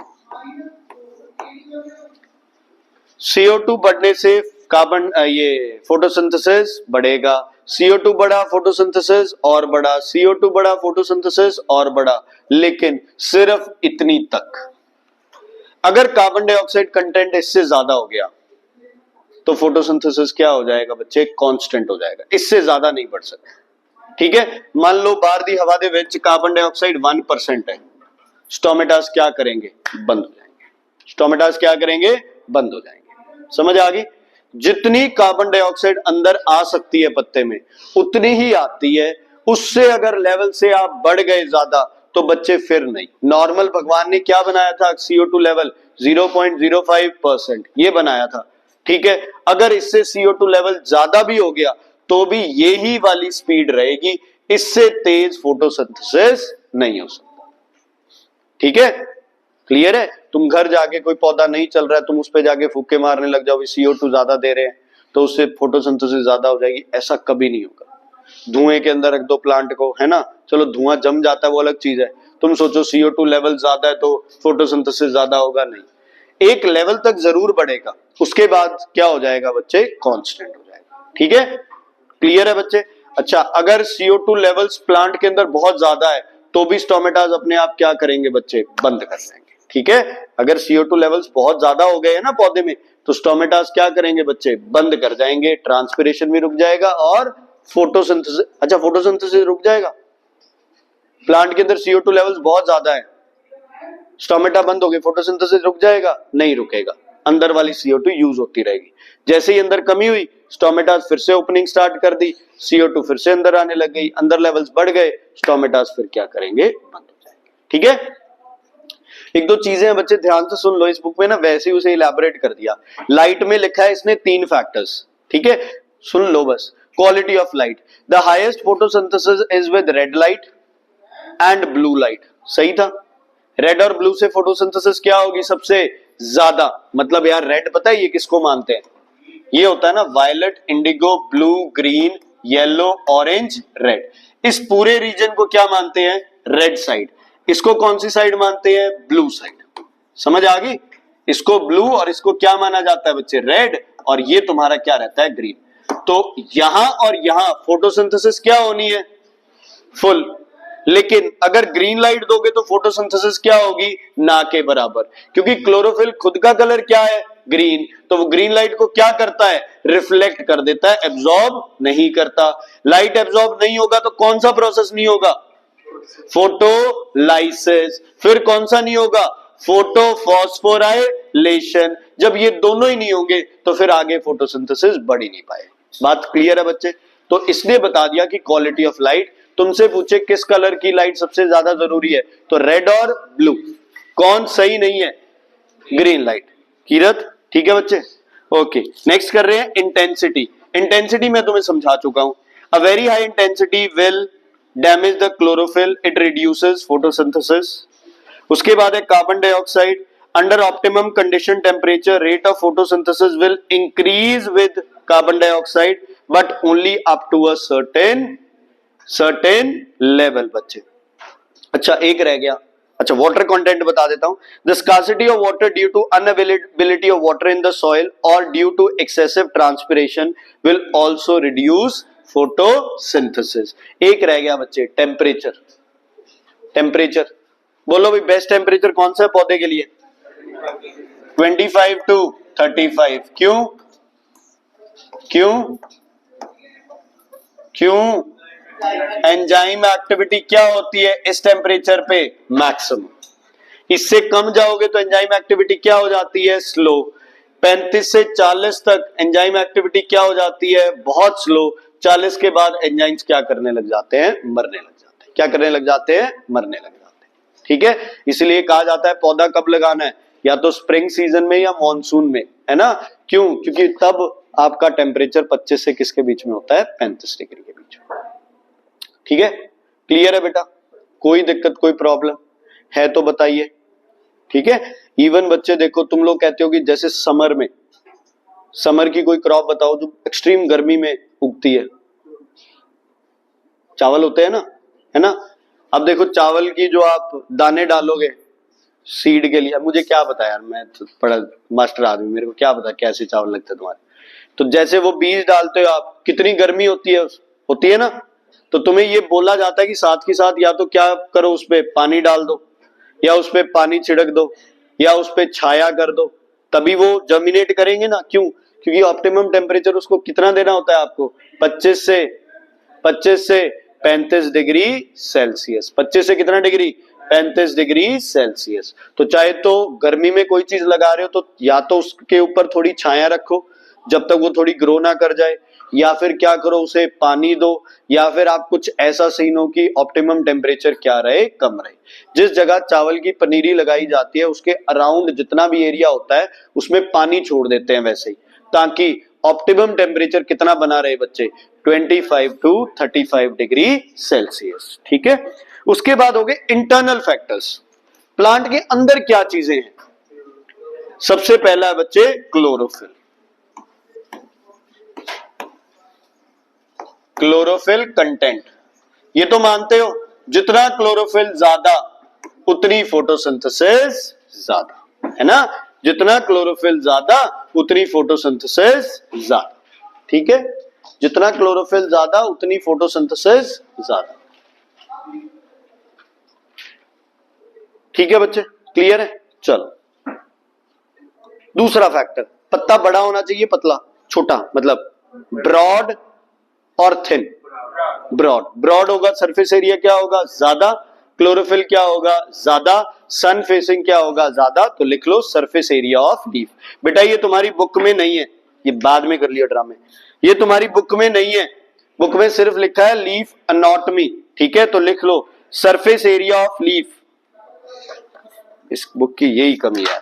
CO2 बढ़ने से कार्बन ये फोटोसिंथेसिस बढ़ेगा, CO2 बढ़ा फोटोसिंथेसिस और बढ़ा, CO2 बढ़ा फोटोसिंथेसिस और बढ़ा, लेकिन सिर्फ इतनी तक। अगर कार्बन डाइऑक्साइड कंटेंट इससे ज्यादा हो गया तो फोटोसिंथेसिस क्या हो जाएगा बच्चे, कांस्टेंट हो जाएगा, इससे ज्यादा नहीं बढ़ सकता। ठीक है, मान लो बाहर दी हवा दे विच कार्बन डाइऑक्साइड 1% है, स्टोमेटास क्या करेंगे, बंद हो जाएंगे। स्टोमेटास क्या करेंगे, बंद हो जाएंगे। समझ आ गई? जितनी कार्बन डाइऑक्साइड अंदर आ सकती है पत्ते में उतनी ही आती है, उससे अगर लेवल से आप बढ़ गए ज्यादा तो बच्चे फिर नहीं। नॉर्मल भगवान ने क्या बनाया था, CO2 लेवल 0.05% ये बनाया था। ठीक है, अगर इससे CO2 लेवल ज्यादा भी हो गया तो भी यही वाली स्पीड रहेगी, इससे तेज फोटोसिंथेसिस नहीं हो सकता। ठीक है, क्लियर है? तुम घर जाके कोई पौधा नहीं चल रहा है, तुम उस पे जाके फूके मारने लग जाओ, CO2 ज्यादा दे रहे हैं तो उससे फोटोसिंथेसिस ज्यादा हो जाएगी, ऐसा कभी नहीं होगा। धुएं के अंदर रख दो प्लांट को, है ना, चलो धुआं जम जाता है वो अलग चीज है, तुम सोचो CO2 लेवल ज्यादा है तो फोटोसिंथेसिस ज्यादा होगा, नहीं। एक लेवल तक जरूर बढ़ेगा, उसके बाद क्या हो जाएगा बच्चे, कांस्टेंट हो जाएगा। ठीक है, क्लियर है बच्चे? अच्छा, अगर CO2 लेवल्स प्लांट के अंदर बहुत ज्यादा है तो भी स्टोमेटास अपने आप क्या करेंगे बच्चे, बंद कर देंगे। ठीक है, अगर CO2 लेवल्स बहुत ज्यादा हो गए हैं ना पौधे में तो स्टोमेटास क्या करेंगे बच्चे, बंद कर जाएंगे, ट्रांसपिरेशन भी रुक जाएगा और फोटोसिंथेसिस, अच्छा फोटोसिंथेसिस रुक जाएगा। प्लांट के अंदर CO2 लेवल्स बहुत ज्यादा है, स्टोमेटा बंद हो गए, फोटोसिंथेसिस रुक जाएगा, नहीं रुकेगा, अंदर वाली CO2 यूज होती रहेगी। जैसे ही अंदर कमी हुई, स्टोमेटास फिर से ओपनिंग स्टार्ट कर दी, CO2 फिर से अंदर आने लग गई, अंदर लेवल्स बढ़ गए, स्टोमेटास फिर क्या करेंगे, बंद हो जाएंगे। ठीक है, एक दो चीजें हैं बच्चे ध्यान से सुन लो, इस बुक में ना वैसे ही उसे इलैबोरेट कर दिया, लाइट में लिखा है इसने 3 फैक्टर्स। ठीक है, सुन लो बस। Quality of light, the highest photosynthesis is with red light and blue light. सही था, रेड और ब्लू से फोटोसिंथेसिस क्या होगी सबसे ज्यादा, मतलब यार रेड पता है ये किसको मानते हैं, ये होता है ना violet, indigo, blue, green, yellow, orange, red. इस पूरे रीजन को क्या मानते हैं, रेड साइड। इसको कौन सी साइड मानते हैं, ब्लू साइड। समझ आ गई? इसको ब्लू और इसको क्या माना जाता है बच्चे, रेड, और ये तुम्हारा क्या रहता है, ग्रीन। तो यहां और यहां फोटोसिंथेसिस क्या होनी है, फुल। लेकिन अगर ग्रीन लाइट दोगे तो फोटोसिंथेसिस क्या होगी, ना के बराबर, क्योंकि क्लोरोफिल खुद का कलर क्या है, ग्रीन। तो वो ग्रीन लाइट को क्या करता है, रिफ्लेक्ट कर देता है, एब्जॉर्ब नहीं करता। लाइट एब्जॉर्ब नहीं होगा तो कौन सा प्रोसेस नहीं होगा, फोटोलाइसिस। फिर कौन सा नहीं होगा, फोटोफॉस्फोराइलेशन। जब ये दोनों ही नहीं होंगे तो फिर आगे फोटोसिंथेसिस बढ़ ही नहीं पाए। बात क्लियर है बच्चे? तो इसने बता दिया कि क्वालिटी ऑफ लाइट, तुमसे पूछे किस कलर की लाइट सबसे ज्यादा जरूरी है तो रेड और ब्लू, कौन सही नहीं है, ग्रीन लाइट। कीरत, ठीक है बच्चे? ओके, नेक्स्ट कर रहे हैं इंटेंसिटी। इंटेंसिटी मैं तुम्हें समझा चुका हूं, a very high intensity will damage the chlorophyll, it reduces photosynthesis. उसके बाद है carbon dioxide, under optimum condition temperature rate of photosynthesis will increase with carbon dioxide but only up to a certain level बच्चे। अच्छा, एक रह गया, अच्छा water content बता देता हूं। The scarcity of water due to unavailability of water in the soil और due to excessive transpiration will also reduce photosynthesis. एक रह गया बच्चे, टेम्परेचर। टेम्परेचर बोलो भाई, बेस्ट टेम्परेचर कौन सा है पौधे के लिए, 25 to 35। क्यों क्यों क्यों, एंजाइम एक्टिविटी क्या होती है इस टेम्परेचर पे, मैक्सिमम। इससे कम जाओगे तो एंजाइम एक्टिविटी क्या हो जाती है? स्लो। 35 से 40 तक एंजाइम एक्टिविटी क्या हो जाती है? बहुत स्लो। 40 के बाद एंजाइम्स क्या करने लग जाते हैं? मरने लग जाते हैं। क्या करने लग जाते हैं? मरने लग जाते हैं। ठीक है, इसलिए कहा जाता है पौधा कब लगाना है? या तो स्प्रिंग सीजन में या मॉनसून में, है ना? क्यों? क्योंकि तब आपका टेम्परेचर 25 से किसके बीच में होता है? 35 डिग्री के बीच में। ठीक है, क्लियर है बेटा? कोई दिक्कत, कोई प्रॉब्लम है तो बताइए। ठीक है, इवन बच्चे देखो, तुम लोग कहते हो कि जैसे समर में, समर की कोई क्रॉप बताओ जो एक्सट्रीम गर्मी में उगती है। चावल होते हैं ना, है ना? अब देखो चावल की जो आप दाने डालोगे सीड के लिए, मुझे क्या पता यार, मैं तो बड़ा मास्टर आदमी, मेरे को क्या पता कैसे चावल लगते हैं तुम्हारे। तो जैसे वो बीज डालते हो आप, कितनी गर्मी होती है, होती है ना? तो तुम्हें ये बोला जाता है कि साथ के साथ या तो क्या करो, उस पे पानी डाल दो, या उस पे पानी छिड़क दो, या उस पे छाया कर दो, तभी वो जर्मिनेट करेंगे ना। क्यों? क्योंकि ऑप्टिमम टेम्परेचर उसको कितना देना होता है आपको? 25 से 35 डिग्री सेल्सियस। 25 से कितना डिग्री? 35 degree Celsius. तो चाहे तो गर्मी में कोई चीज लगा रहे हो तो या तो उसके ऊपर थोड़ी छाया रखो जब तक वो थोड़ी ग्रो ना कर जाए, या फिर क्या करो, उसे पानी दो, या फिर आप कुछ ऐसा सीन हो कि ऑप्टिमम टेम्परेचर क्या रहे? कम रहे। जिस जगह चावल की पनीरी लगाई जाती है उसके अराउंड जितना भी एरिया होता है उसमें पानी छोड़ देते हैं वैसे ही, ताकि ऑप्टिमम टेम्परेचर कितना बना रहे बच्चे? 25 टू 35 डिग्री सेल्सियस। ठीक है, उसके बाद हो गए इंटरनल फैक्टर्स। प्लांट के अंदर क्या चीजें हैं? सबसे पहला है बच्चे क्लोरोफिल। क्लोरोफिल कंटेंट, ये तो मानते हो जितना क्लोरोफिल ज्यादा उतनी फोटोसिंथेसिस ज्यादा, है ना? जितना क्लोरोफिल ज्यादा उतनी फोटोसिंथेसिस ज्यादा। ठीक है, जितना क्लोरोफिल ज्यादा उतनी फोटोसिंथेसिस ज्यादा। ठीक है बच्चे, क्लियर है? चलो दूसरा फैक्टर, पत्ता बड़ा होना चाहिए, पतला, छोटा, मतलब ब्रॉड और थिन। ब्रॉड, ब्रॉड होगा, सरफेस एरिया क्या होगा? ज्यादा, क्लोरोफिल क्या होगा? ज्यादा, सन फेसिंग क्या होगा? ज्यादा। तो लिख लो सरफेस एरिया ऑफ लीफ। बेटा ये तुम्हारी बुक में नहीं है, ये बाद में कर लिया ड्रामे, ये तुम्हारी बुक में नहीं है। बुक में सिर्फ लिखा है लीफ एनाटॉमी। ठीक है, तो लिख लो सरफेस एरिया ऑफ लीफ। इस बुक की यही कमी है,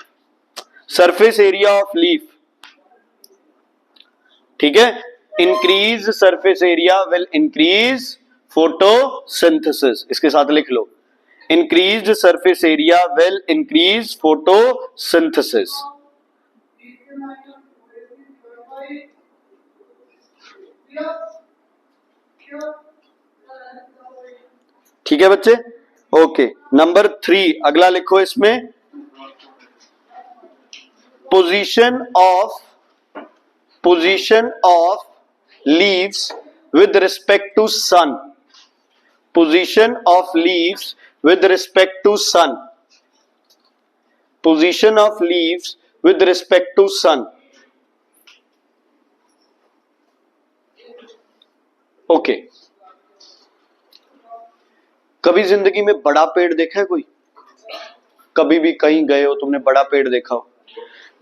सरफेस एरिया ऑफ लीफ। ठीक है, increase surface area will increase photosynthesis. इसके साथ लिख लो increased surface area will increase photosynthesis. ठीक है बच्चे, ओके। नंबर 3 अगला लिखो इसमें, position of leaves with respect to sun. Position of leaves with respect to sun. Position of leaves with respect to sun. Okay. कभी जिंदगी में बड़ा पेड़ देखा है कोई? कभी भी कहीं गए हो तुमने, बड़ा पेड़ देखा हो?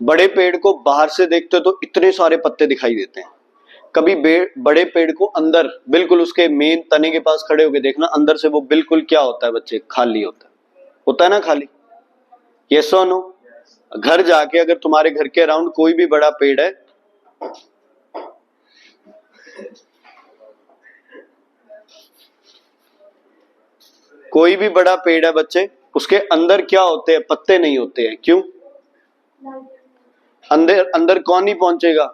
बड़े पेड़ को बाहर से देखते हो तो इतने सारे पत्ते दिखाई देते हैं। कभी बड़े पेड़ को अंदर बिल्कुल उसके मेन तने के पास खड़े होकर देखना, अंदर से वो बिल्कुल क्या होता है बच्चे? खाली होता है ना खाली? यस और नो? घर जाके अगर तुम्हारे घर के अराउंड कोई भी बड़ा पेड़ है, कोई भी बड़ा पेड़ है बच्चे, उसके अंदर क्या होते हैं? पत्ते नहीं होते हैं। क्यों? अंदर कौन नहीं पहुंचेगा?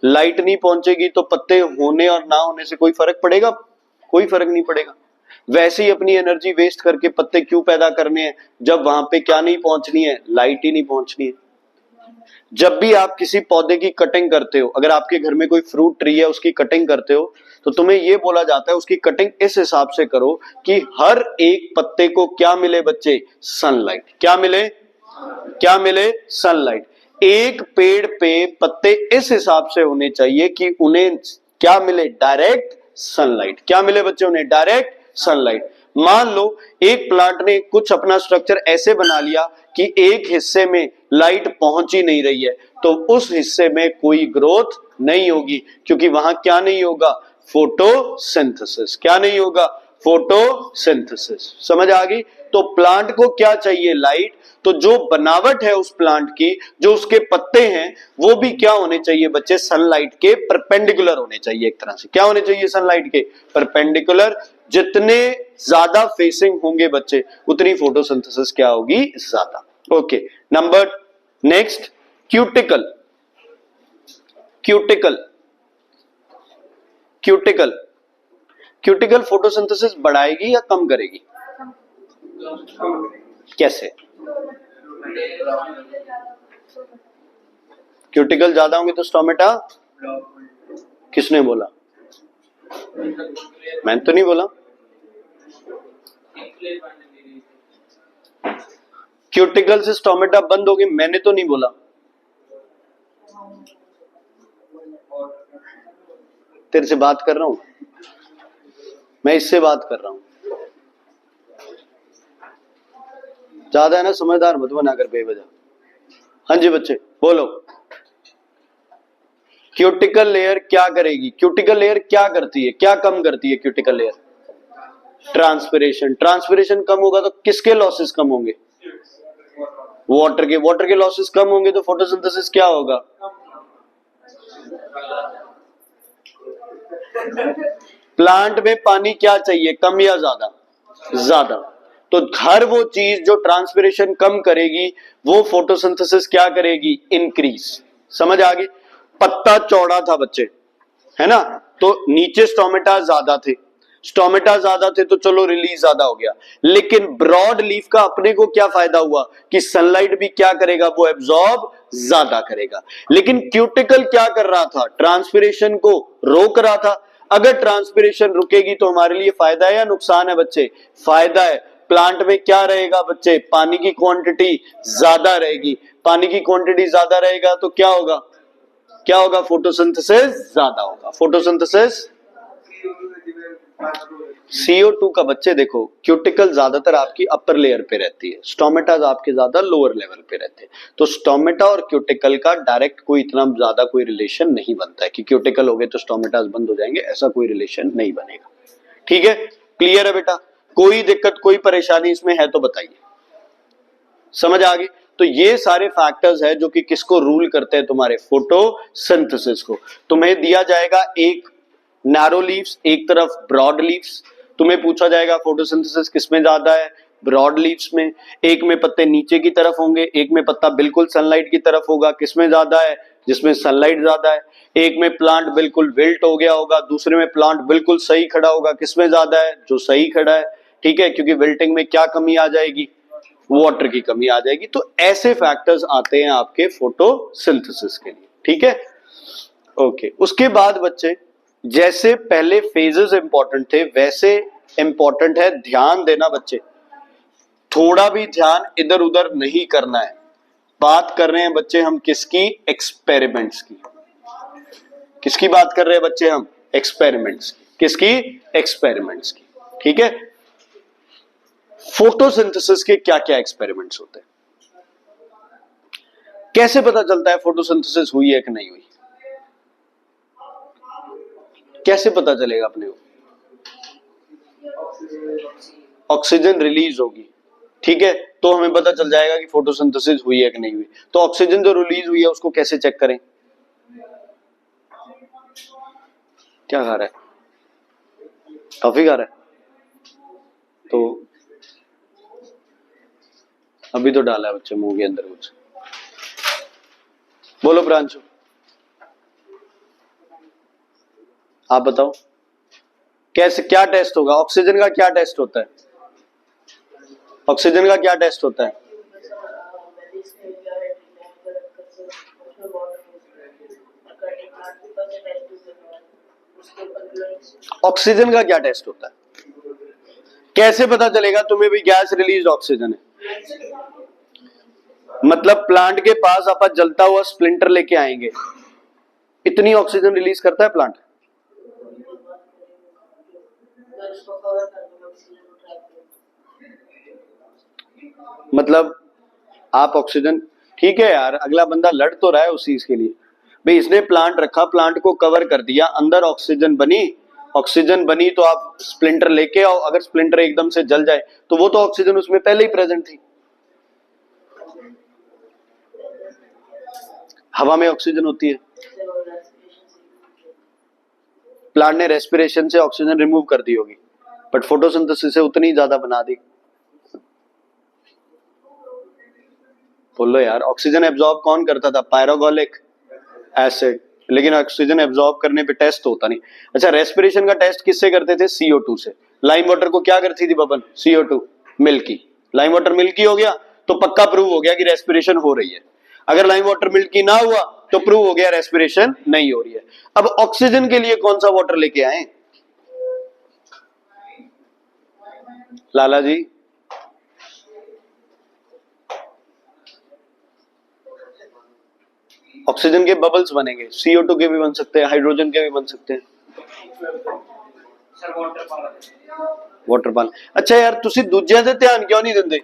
लाइट नहीं पहुंचेगी तो पत्ते होने और ना होने से कोई फर्क पड़ेगा? कोई फर्क नहीं पड़ेगा। वैसे ही अपनी एनर्जी वेस्ट करके पत्ते क्यों पैदा करने हैं जब वहां पे क्या नहीं पहुंचनी है? लाइट ही नहीं पहुंचनी है। जब भी आप किसी पौधे की कटिंग करते हो, अगर आपके घर में कोई फ्रूट ट्री है उसकी कटिंग करते हो, तो तुम्हें यह बोला जाता है उसकी कटिंग इस हिसाब से करो कि हर एक पत्ते को क्या मिले बच्चे? सनलाइट। क्या मिले? सनलाइट। एक पेड़ पे पत्ते इस हिसाब से होने चाहिए कि उन्हें क्या मिले? Direct sunlight. क्या मिले बच्चे? उन्हें डायरेक्ट सनलाइट। मान लो एक प्लांट ने कुछ अपना स्ट्रक्चर ऐसे बना लिया कि एक हिस्से में लाइट पहुंच ही नहीं रही है, तो उस हिस्से में कोई ग्रोथ नहीं होगी, क्योंकि वहां क्या नहीं होगा, फोटोसिंथेसिस। क्या नहीं होगा, फोटोसिंथेसिस। समझ आ गई। तो प्लांट को क्या चाहिए, लाइट। तो जो बनावट है उस प्लांट की, जो उसके पत्ते हैं, वो भी क्या होने चाहिए बच्चे, सनलाइट के परपेंडिकुलर होने चाहिए। एक तरह से क्या होने चाहिए, सनलाइट के परपेंडिकुलर। जितने ज्यादा फेसिंग होंगे बच्चे, उतनी फोटोसिंथेसिस क्या होगी, ज्यादा। Okay, number next, cuticle. Cuticle cuticle cuticle photosynthesis बढ़ाएगी या कम करेगी, कैसे। क्यूटिकल ज्यादा होंगे तो स्टोमेटा, किसने बोला, मैंने तो नहीं बोला। क्यूटिकल से स्टोमेटा बंद होगी, मैंने तो नहीं बोला। तेरे से बात कर रहा हूं मैं, इससे बात कर रहा हूं। ज्यादा है ना, समझदार मत बना कर बेवजह। हाँ जी बच्चे बोलो, क्यूटिकल लेयर क्या करेगी, क्यूटिकल लेयर क्या करती है, क्या कम करती है क्यूटिकल लेयर, ट्रांसपिरेशन। ट्रांसपिरेशन कम होगा तो किसके लॉसेस कम होंगे, वाटर के लॉसेस कम होंगे तो फोटोसिंथेसिस क्या होगा, प्लांट में पानी क्या चाहिए, कम या ज्यादा, ज्यादा। तो हर वो चीज जो ट्रांसपिरेशन कम करेगी, वो फोटोसिंथेसिस क्या करेगी, इंक्रीज। समझ आ गई। पत्ता चौड़ा था बच्चे, है ना, तो नीचे स्टोमेटा ज्यादा थे, स्टोमेटा ज्यादा थे तो चलो रिलीज ज्यादा हो गया। लेकिन ब्रॉड लीफ का अपने को क्या फायदा हुआ कि सनलाइट भी क्या करेगा, वो एब्जॉर्ब ज्यादा करेगा। लेकिन क्यूटिकल क्या कर रहा था, ट्रांसपिरेशन को रोक रहा था। अगर ट्रांसपिरेशन रुकेगी तो हमारे लिए फायदा है या नुकसान है बच्चे, फायदा है। प्लांट में क्या रहेगा बच्चे, पानी की क्वांटिटी ज्यादा रहेगी। पानी की क्वांटिटी ज्यादा रहेगा तो क्या होगा, क्या होगा, फोटोसिंथेसिस ज्यादा होगा। फोटोसिंथेसिस, CO2 का बच्चे देखो, क्यूटिकल ज्यादातर आपकी अपर लेयर पे रहती है, स्टोमेटा आपके ज्यादा लोअर लेवल पे रहते हैं। तो स्टोमेटा और क्यूटिकल का डायरेक्ट कोई इतना ज्यादा कोई रिलेशन नहीं बनता है कि क्यूटिकल हो गए तो स्टोमेटा बंद हो जाएंगे, ऐसा कोई रिलेशन नहीं बनेगा। ठीक है, क्लियर है बेटा, कोई दिक्कत कोई परेशानी इसमें है तो बताइए। समझ आ गई। तो ये सारे फैक्टर्स है जो कि किसको रूल करते हैं, तुम्हारे फोटोसिंथेसिस को। तुम्हें दिया जाएगा एक नैरो लीव्स, एक तरफ ब्रॉड लीव्स। तुम्हें पूछा जाएगा फोटोसिंथेसिस किसमें ज्यादा है, ब्रॉड लीव्स में। एक में पत्ते नीचे की तरफ होंगे, एक में पत्ता बिल्कुल सनलाइट की तरफ होगा, किसमें ज्यादा है, जिसमें सनलाइट ज्यादा है। एक में प्लांट बिल्कुल विल्ट हो गया होगा, दूसरे में प्लांट बिल्कुल सही खड़ा होगा, किसमें ज्यादा है, जो सही खड़ा है। ठीक है, क्योंकि विल्टिंग में क्या कमी आ जाएगी, वाटर की कमी आ जाएगी। तो ऐसे फैक्टर्स आते हैं आपके फोटोसिंथेसिस के लिए। ठीक है, ओके। उसके बाद बच्चे, जैसे पहले फेजेस इंपॉर्टेंट थे, वैसे इंपॉर्टेंट है ध्यान देना बच्चे। थोड़ा भी ध्यान इधर उधर नहीं करना है। बात कर रहे हैं बच्चे हम किसकी, एक्सपेरिमेंट्स की। किसकी बात कर रहे हैं बच्चे हम, एक्सपेरिमेंट्स की। किसकी, एक्सपेरिमेंट्स की। ठीक है, फोटोसिंथेसिस के क्या क्या एक्सपेरिमेंट्स होते हैं, कैसे पता चलता है फोटोसिंथेसिस हुई है कि नहीं हुई, कैसे पता चलेगा अपने को, ऑक्सीजन रिलीज होगी। ठीक है, तो हमें पता चल जाएगा कि फोटोसिंथेसिस हुई है कि नहीं हुई। तो ऑक्सीजन जो रिलीज हुई है उसको कैसे चेक करें, क्या खा रहा है, टॉफी खा रहा है, तो अभी तो डाला है बच्चे मुंह के अंदर कुछ। बोलो प्रांशु, आप बताओ कैसे, क्या टेस्ट होगा, ऑक्सीजन का क्या टेस्ट होता है, ऑक्सीजन का क्या टेस्ट होता है, ऑक्सीजन का क्या टेस्ट होता है, कैसे पता चलेगा तुम्हें भी गैस रिलीज ऑक्सीजन है। मतलब प्लांट के पास आप जलता हुआ स्प्लिंटर लेके आएंगे, इतनी ऑक्सीजन रिलीज करता है प्लांट, मतलब आप ऑक्सीजन, ठीक है यार, अगला बंदा लड़ तो रहा है उस चीज के लिए। भाई इसने प्लांट रखा, प्लांट को कवर कर दिया, अंदर ऑक्सीजन बनी तो आप स्प्लिंटर लेके आओ। अगर स्प्लिंटर एकदम से जल जाए तो वो तो ऑक्सीजन उसमें पहले ही प्रेजेंट थी। हवा में ऑक्सीजन होती है, प्लांट ने रेस्पिरेशन से ऑक्सीजन रिमूव कर दी होगी, बट फोटोसिंथेसिस से उतनी ज्यादा बना दी। बोलो यार, ऑक्सीजन एब्जॉर्ब कौन करता था? पायरोगोलिक एसिड। लेकिन ऑक्सीजन एब्जॉर्ब करने पे टेस्ट तो होता नहीं। अच्छा, रेस्पिरेशन का टेस्ट किससे करते थे? CO2 से। लाइम वाटर को क्या करती थी Baban? CO2 milky. Lime water milky हो गया तो पक्का प्रूव हो गया कि रेस्पिरेशन हो रही है। अगर लाइम वाटर मिल्की ना हुआ तो प्रूव हो गया रेस्पिरेशन नहीं हो रही है। अब ऑक्सीजन के लिए कौन सा वाटर लेके आए लाला जी? ऑक्सीजन के बबल्स बनेंगे, CO2 के भी बन सकते हैं, हाइड्रोजन के भी बन सकते हैं। वाटर पान। अच्छा यार, तुसी दूजिਆਂ ਤੇ ध्यान क्यों नहीं ਦਿੰਦੇ?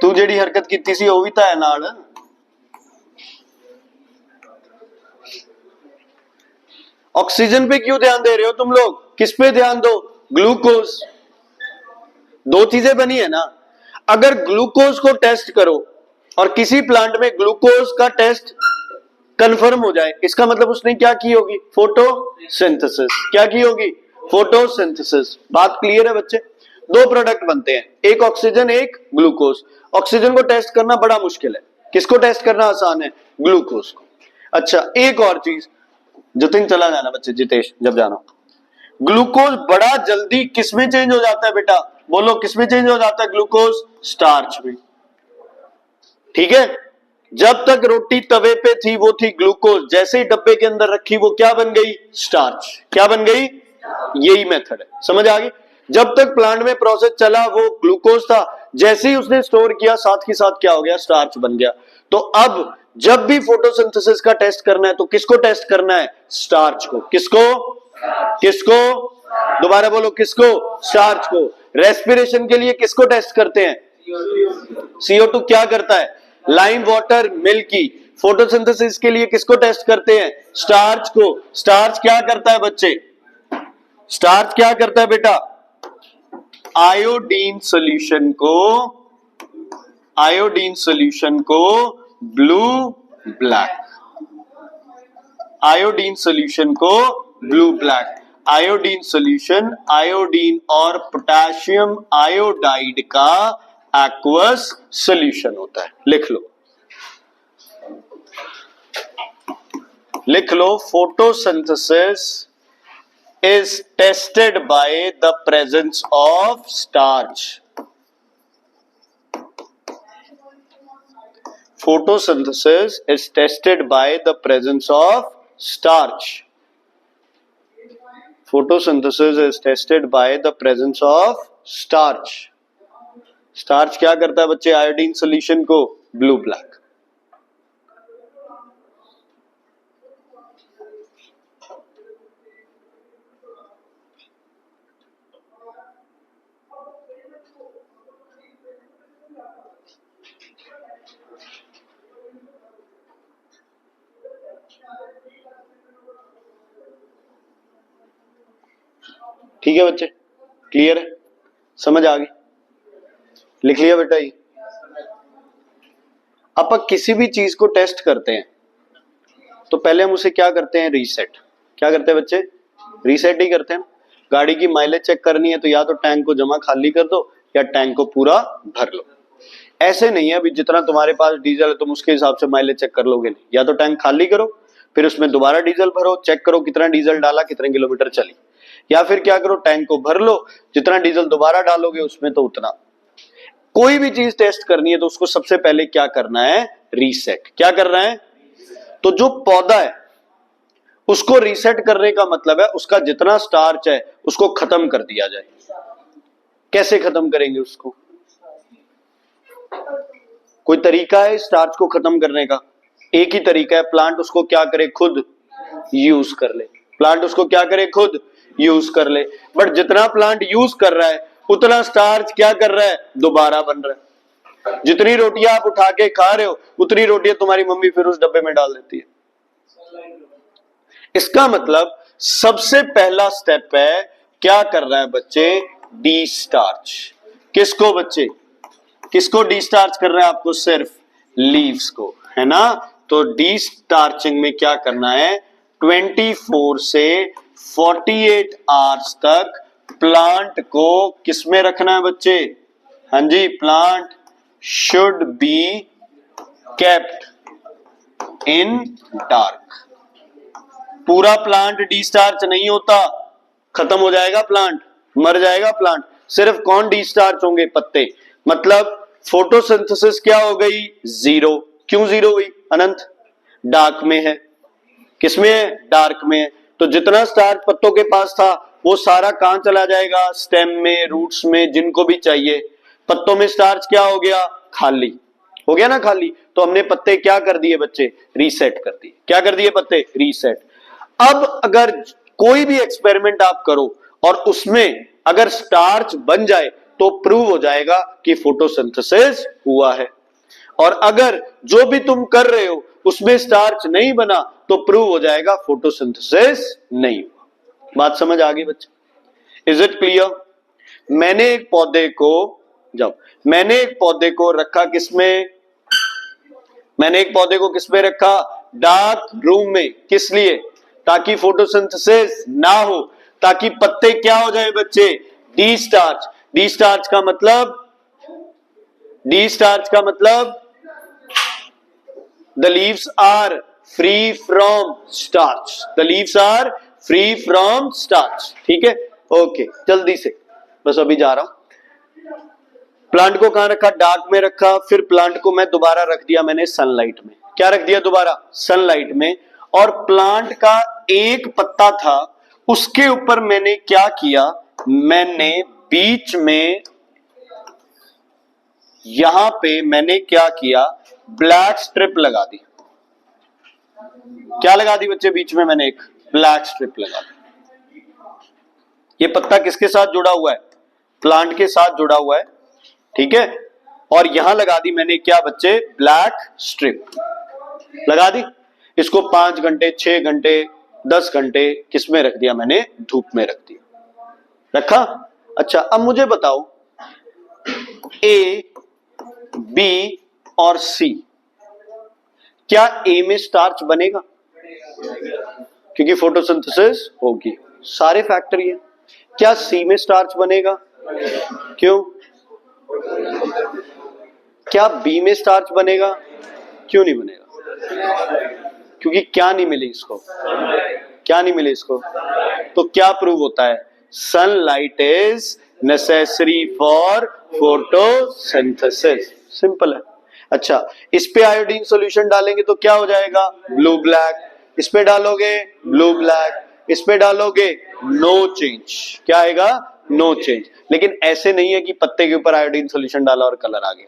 तू ਜਿਹੜੀ हरकत ਕੀਤੀ ਸੀ ਉਹ ਵੀ ਤਾਂ ਹੈ ਨਾਲ। ऑक्सीजन पे क्यों ध्यान दे रहे हो तुम लोग? किस पे ध्यान दो? ग्लूकोज। दो चीजें बनी है ना। अगर ग्लूकोज को टेस्ट करो और किसी प्लांट में ग्लूकोज का टेस्ट कंफर्म हो जाए, इसका मतलब उसने क्या की होगी? फोटोसिंथेसिस। क्या की होगी? फोटोसिंथेसिस। बात क्लियर है बच्चे? दो प्रोडक्ट बनते हैं, एक ऑक्सीजन एक ग्लूकोज। ऑक्सीजन को टेस्ट करना बड़ा मुश्किल है, किसको टेस्ट करना आसान है? ग्लूकोज को। अच्छा, एक और चीज, जतिन चला जाना बच्चे, जितेश जब जाना। ग्लूकोज बड़ा जल्दी किसमें चेंज हो जाता है बेटा? बोलो किसमें चेंज हो जाता है ग्लूकोज? स्टार्च में। ठीक है, जब तक रोटी तवे पे थी वो थी ग्लूकोज, जैसे ही डब्बे के अंदर रखी वो क्या बन गई? स्टार्च। क्या बन गई? यही मेथड है, समझ आ गई? जब तक प्लांट में प्रोसेस चला वो ग्लूकोज था, जैसे ही उसने स्टोर किया साथ के साथ क्या हो गया? स्टार्च बन गया। तो अब जब भी फोटोसिंथेसिस का टेस्ट करना है तो किसको टेस्ट करना है? स्टार्च को। किसको? किसको? दोबारा बोलो, किसको? स्टार्च को। रेस्पिरेशन के लिए किसको टेस्ट करते हैं? CO2 क्या करता है? Lime water milky. फोटोसिंथेसिस के लिए किसको टेस्ट करते हैं? स्टार्च को। स्टार्च क्या करता है बच्चे? स्टार्च क्या करता है बेटा? आयोडीन सॉल्यूशन को ब्लू ब्लैक। आयोडीन सॉल्यूशन को blue black. Iodine solution iodine और पोटेशियम आयोडाइड का एक्वस सॉल्यूशन होता है। लिख लो, photosynthesis is tested by the presence of starch. Photosynthesis is tested by the presence of starch. Photosynthesis is tested by the presence of starch. Starch क्या करता है बच्चे? Iodine solution को blue black. ठीक है बच्चे, क्लियर है? समझ आ गई? लिख लिया बेटा? ये आप किसी भी चीज को टेस्ट करते हैं तो पहले हम उसे क्या करते हैं? रीसेट। क्या करते हैं बच्चे? रीसेट ही करते हैं। गाड़ी की माइलेज चेक करनी है तो या तो टैंक को जमा खाली कर दो या टैंक को पूरा भर लो। ऐसे नहीं है अभी जितना तुम्हारे पास डीजल है तुम उसके हिसाब से माइलेज चेक कर लोगे, नहीं। या तो टैंक खाली करो, फिर उसमें दोबारा डीजल भरो, चेक करो कितना डीजल डाला, कितने किलोमीटर चली, या फिर क्या करो, टैंक को भर लो, जितना डीजल दोबारा डालोगे उसमें तो उतना। कोई भी चीज टेस्ट करनी है तो उसको सबसे पहले क्या करना है? रीसेट। क्या करना है? तो जो पौधा है उसको रीसेट करने का मतलब है उसका जितना स्टार्च है उसको खत्म कर दिया जाए। कैसे खत्म करेंगे उसको? कोई तरीका है स्टार्च को खत्म करने का? एक ही तरीका है, प्लांट उसको क्या करे? खुद यूज कर ले। प्लांट उसको क्या करे, खुद यूज कर ले। बट जितना प्लांट यूज कर रहा है उतना स्टार्च क्या कर रहा है, दोबारा बन रहा है। जितनी रोटियां आप उठा के खा रहे हो उतनी रोटियां तुम्हारी मम्मी फिर उस डब्बे में डाल देती है। इसका मतलब सबसे पहला स्टेप है, क्या कर रहा है बच्चे, डी स्टार्च। किसको बच्चे, किसको डी स्टार्च कर रहे हैं, आपको सिर्फ लीव्स को, है ना। तो डी स्टार्चिंग में क्या करना है, 24 से 48 आवर्स तक प्लांट को किसमें रखना है बच्चे, हाँ जी, plant should be kept in dark. पूरा प्लांट डिस्चार्ज नहीं होता, खत्म हो जाएगा प्लांट, मर जाएगा प्लांट। सिर्फ कौन डिस्चार्ज होंगे, पत्ते। मतलब फोटोसिंथेसिस क्या हो गई, जीरो। क्यों जीरो हुई अनंत, डार्क में है। किसमें है, डार्क में है। तो जितना स्टार्च पत्तों के पास था वो सारा कहां चला जाएगा, स्टेम में, रूट्स में, जिनको भी चाहिए। पत्तों में स्टार्च क्या हो गया, खाली हो गया ना, खाली। तो हमने पत्ते क्या कर दिए बच्चे, रीसेट कर दिए। क्या कर दिए पत्ते, रीसेट। अब अगर कोई भी एक्सपेरिमेंट आप करो और उसमें अगर स्टार्च बन जाए तो प्रूव हो जाएगा कि फोटोसिंथेसिस हुआ है। और अगर जो भी तुम कर रहे हो उसमें स्टार्च नहीं बना तो प्रूव हो जाएगा फोटोसिंथेसिस नहीं हुआ। बात समझ आ गई बच्चे, इज इट क्लियर। मैंने एक पौधे को रखा किसमें, मैंने एक पौधे को किसमें रखा, डार्क रूम में। किस लिए, ताकि फोटोसिंथेसिस ना हो, ताकि पत्ते क्या हो जाए बच्चे, डिस्चार्ज। डिस्चार्ज का मतलब, डिस्चार्ज का मतलब the leaves are free from starch, the leaves are free from starch. ठीक है, ओके, जल्दी से, बस अभी जा रहा हूं। प्लांट को कहां रखा, डार्क में रखा। फिर प्लांट को मैं दोबारा रख दिया मैंने सनलाइट में। क्या रख दिया दोबारा, सनलाइट में। और प्लांट का एक पत्ता था उसके ऊपर मैंने क्या किया, मैंने बीच में यहां पे मैंने क्या किया, ब्लैक स्ट्रिप लगा दी। क्या लगा दी बच्चे, बीच में मैंने एक ब्लैक स्ट्रिप लगा दी। ये पत्ता किसके साथ जुड़ा हुआ है, प्लांट के साथ जुड़ा हुआ है, ठीक है। और यहां लगा दी मैंने क्या बच्चे, ब्लैक स्ट्रिप लगा दी। इसको 5 घंटे, 6 घंटे, 10 घंटे किस में रख दिया मैंने, धूप में रख दिया, रखा। अच्छा, अब मुझे बताओ ए, बी और सी, क्या ए में स्टार्च बनेगा, क्योंकि फोटोसिंथेसिस होगी, सारे फैक्टर ये। क्या सी में स्टार्च बनेगा, क्यों। क्या बी में स्टार्च बनेगा, क्यों नहीं बनेगा, क्योंकि क्या नहीं मिली इसको, क्या नहीं मिली इसको। तो क्या प्रूव होता है, sunlight is necessary for photosynthesis, simple है। अच्छा, इस पे आयोडीन सॉल्यूशन डालेंगे तो क्या हो जाएगा, ब्लू ब्लैक। इस पे डालोगे ब्लू ब्लैक, इस पे डालोगे नो चेंज। क्या आएगा, नो चेंज। लेकिन ऐसे नहीं है कि पत्ते के ऊपर आयोडीन सॉल्यूशन डाला और कलर आ गया।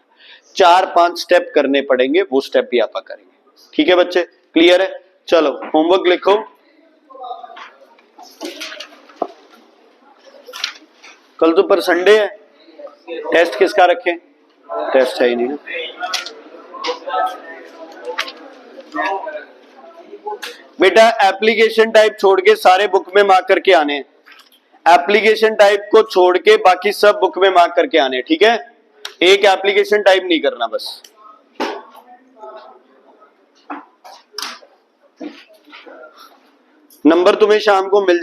4-5 स्टेप करने पड़ेंगे, वो स्टेप भी आप करेंगे। ठीक है बच्चे, क्लियर है। चलो होमवर्क लिखो। कल तो पर संडे है, टेस्ट किसका रखें, टेस्ट है ही नहीं ना। बेटा एप्लीकेशन टाइप छोड़ के सारे बुक में मार्क करके आने हैं। एप्लीकेशन टाइप को छोड़ के बाकी सब बुक में मार्क करके आने, ठीक है। एक एप्लीकेशन टाइप नहीं करना बस। नंबर तुम्हें शाम को मिल जाए।